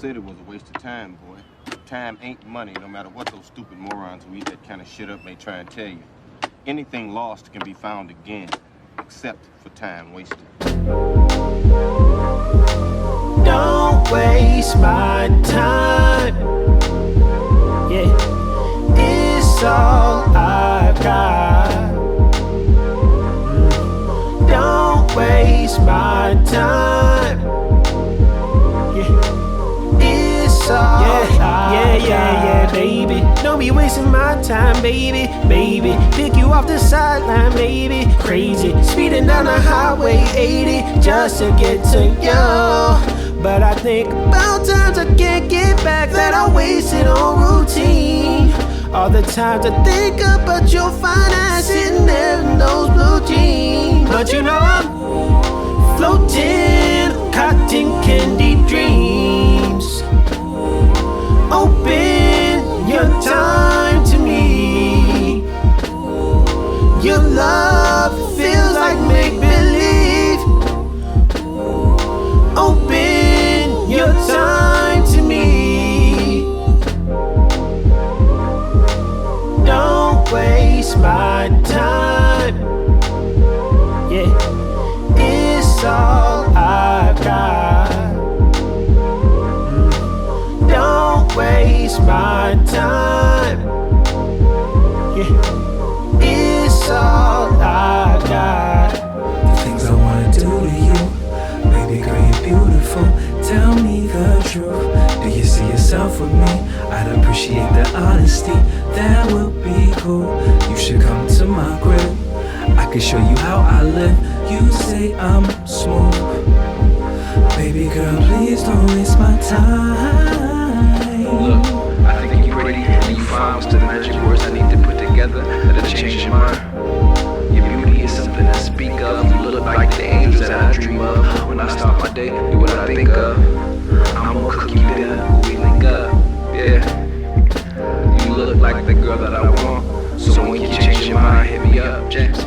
said it was a waste of time, boy. Time ain't money, no matter what those stupid morons who eat that kind of shit up may try and tell you. Anything lost can be found again, except for time wasted. Don't waste my time. Yeah, it's all I've got. Don't waste my time. Yeah, it's all yeah, baby. Don't be wasting my time, baby. Pick you off the sideline, baby. Crazy, speeding down the highway 80 just to get to you. But I think about times I can't get back that I wasted on routine. All the times I think about your fine ass sitting there in those blue jeans. But you know I'm floating, cotton candy dreams. Open your time to me. Your love feels like make-believe. Open your time to me. Don't waste my time. Yeah, it's all I've got. Don't waste my time. Yeah, it's all I got. The things I wanna do to you, baby girl, you're beautiful. Tell me the truth. Do you see yourself with me? I'd appreciate the honesty. That would be cool. You should come to my crib. I can show you how I live. You say I'm smooth. Baby girl, please don't waste my time. Look, I think you're pretty and you fine. What's the magic words I need to put together that'll change your mind? Your beauty is something to speak of. You look like the angels that I dream of. When I start my day, you're what I think of. I'm gonna cook you dinner when we link up. Yeah, you look like the girl that I want. So when you change your mind, hit me up, James.